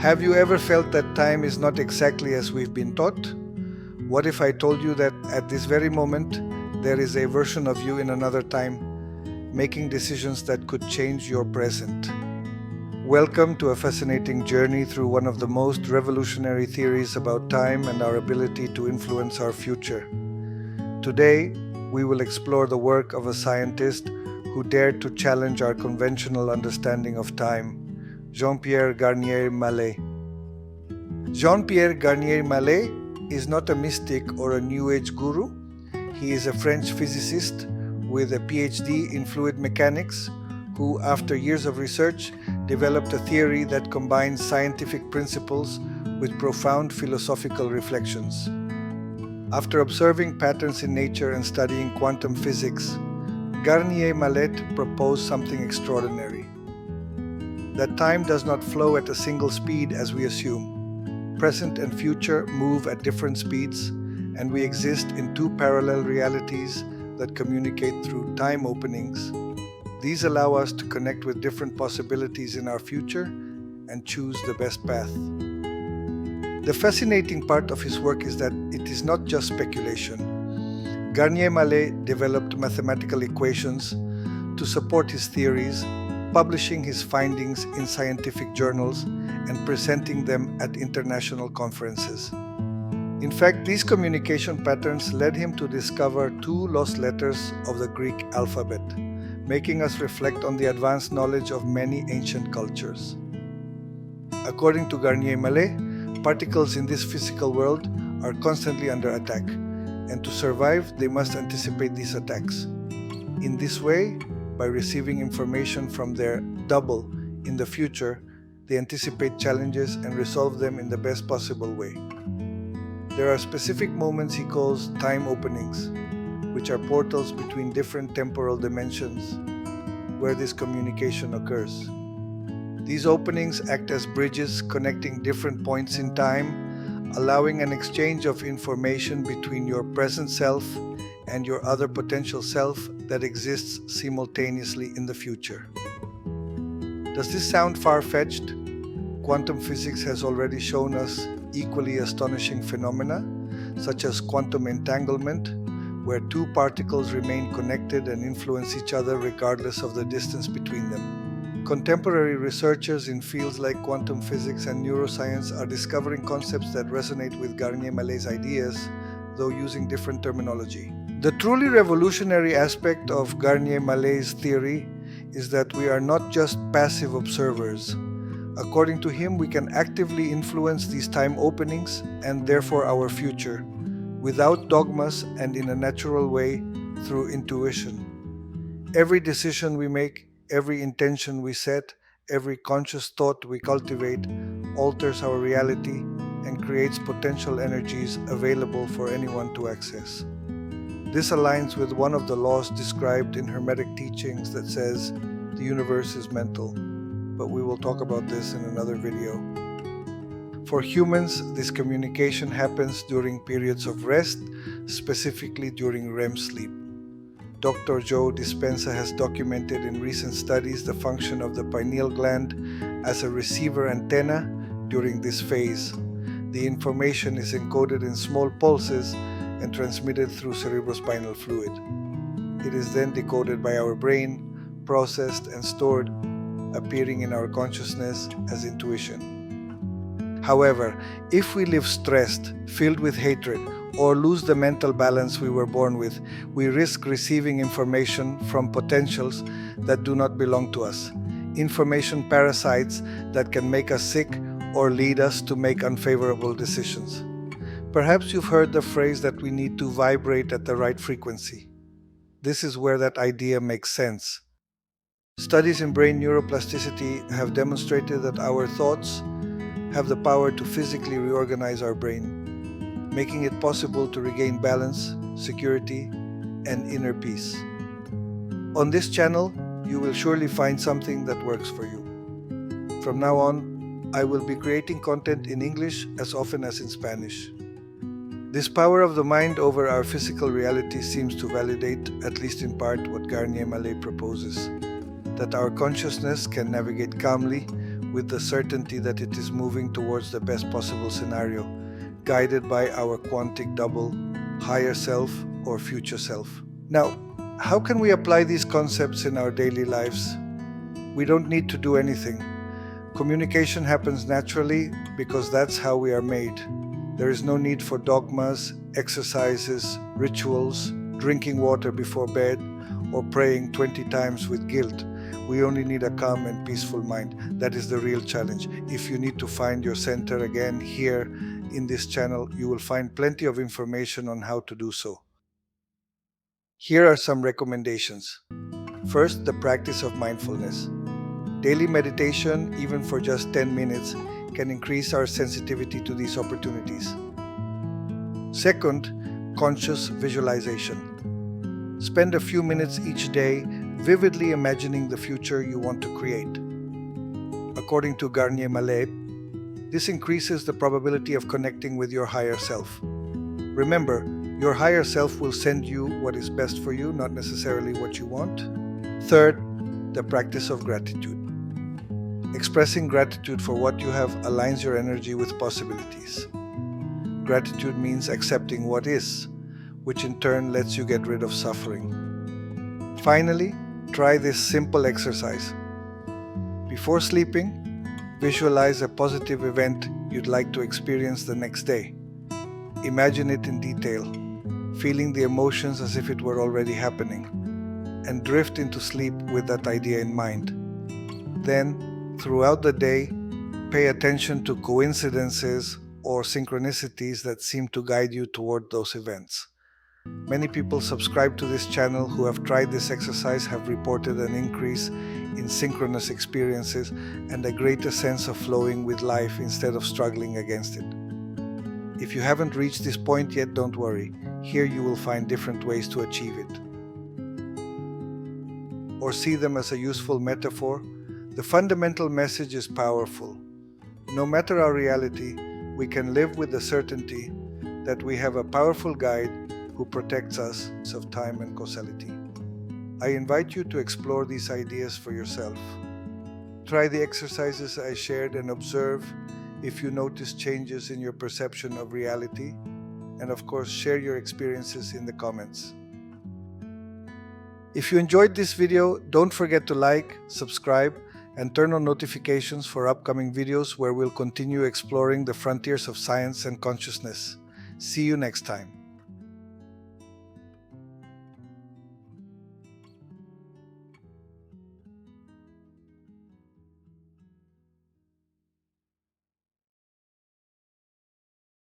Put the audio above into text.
Have you ever felt that time is not exactly as we've been taught? What if I told you that at this very moment, there is a version of you in another time, making decisions that could change your present? Welcome to a fascinating journey through one of the most revolutionary theories about time and our ability to influence our future. Today, we will explore the work of a scientist who dared to challenge our conventional understanding of time, Jean-Pierre Garnier-Mallet. Jean-Pierre Garnier-Mallet is not a mystic or a New Age guru. He is a French physicist with a PhD in fluid mechanics who, after years of research, developed a theory that combines scientific principles with profound philosophical reflections. After observing patterns in nature and studying quantum physics, Garnier-Mallet proposed something extraordinary. That time does not flow at a single speed as we assume. Present and future move at different speeds, and we exist in two parallel realities that communicate through time openings. These allow us to connect with different possibilities in our future and choose the best path. The fascinating part of his work is that it is not just speculation. Garnier-Mallet developed mathematical equations to support his theories, publishing his findings in scientific journals and presenting them at international conferences. In fact, these communication patterns led him to discover two lost letters of the Greek alphabet, making us reflect on the advanced knowledge of many ancient cultures. According to Garnier-Mallet, particles in this physical world are constantly under attack, and to survive, they must anticipate these attacks. In this way, by receiving information from their double in the future, they anticipate challenges and resolve them in the best possible way. There are specific moments he calls time openings, which are portals between different temporal dimensions where this communication occurs. These openings act as bridges connecting different points in time, allowing an exchange of information between your present self and your other potential self that exists simultaneously in the future. Does this sound far-fetched? Quantum physics has already shown us equally astonishing phenomena, such as quantum entanglement, where two particles remain connected and influence each other regardless of the distance between them. Contemporary researchers in fields like quantum physics and neuroscience are discovering concepts that resonate with Garnier-Mallet's ideas, though using different terminology. The truly revolutionary aspect of Garnier-Mallet's theory is that we are not just passive observers. According to him, we can actively influence these time openings and therefore our future, without dogmas and in a natural way through intuition. Every decision we make, every intention we set, every conscious thought we cultivate alters our reality and creates potential energies available for anyone to access. This aligns with one of the laws described in Hermetic teachings that says the universe is mental, but we will talk about this in another video. For humans, this communication happens during periods of rest, specifically during REM sleep. Dr. Joe Dispenza has documented in recent studies the function of the pineal gland as a receiver antenna during this phase. The information is encoded in small pulses and transmitted through cerebrospinal fluid. It is then decoded by our brain, processed and stored, appearing in our consciousness as intuition. However, if we live stressed, filled with hatred, or lose the mental balance we were born with, we risk receiving information from potentials that do not belong to us, information parasites that can make us sick or lead us to make unfavorable decisions. Perhaps you've heard the phrase that we need to vibrate at the right frequency. This is where that idea makes sense. Studies in brain neuroplasticity have demonstrated that our thoughts have the power to physically reorganize our brain, making it possible to regain balance, security, and inner peace. On this channel, you will surely find something that works for you. From now on, I will be creating content in English as often as in Spanish. This power of the mind over our physical reality seems to validate, at least in part, what Garnier-Mallet proposes, that our consciousness can navigate calmly with the certainty that it is moving towards the best possible scenario, guided by our quantic double, higher self or future self. Now, how can we apply these concepts in our daily lives? We don't need to do anything. Communication happens naturally because that's how we are made. There is no need for dogmas, exercises, rituals, drinking water before bed, or praying 20 times with guilt. We only need a calm and peaceful mind. That is the real challenge. If you need to find your center again here in this channel, you will find plenty of information on how to do so. Here are some recommendations. First, the practice of mindfulness. Daily meditation, even for just 10 minutes, can increase our sensitivity to these opportunities. Second, conscious visualization. Spend a few minutes each day vividly imagining the future you want to create. According to Garnier-Mallet, this increases the probability of connecting with your higher self. Remember, your higher self will send you what is best for you, not necessarily what you want. Third, the practice of gratitude. Expressing gratitude for what you have aligns your energy with possibilities. Gratitude means accepting what is, which in turn lets you get rid of suffering. Finally, try this simple exercise. Before sleeping, visualize a positive event you'd like to experience the next day. Imagine it in detail, feeling the emotions as if it were already happening, and drift into sleep with that idea in mind. Then, throughout the day, pay attention to coincidences or synchronicities that seem to guide you toward those events. Many people subscribe to this channel who have tried this exercise have reported an increase in synchronous experiences and a greater sense of flowing with life instead of struggling against it. If you haven't reached this point yet, don't worry. Here you will find different ways to achieve it. Or see them as a useful metaphor. The fundamental message is powerful. No matter our reality, we can live with the certainty that we have a powerful guide who protects us of time and causality. I invite you to explore these ideas for yourself. Try the exercises I shared and observe if you notice changes in your perception of reality, and of course share your experiences in the comments. If you enjoyed this video, don't forget to like, subscribe, and turn on notifications for upcoming videos where we'll continue exploring the frontiers of science and consciousness. See you next time.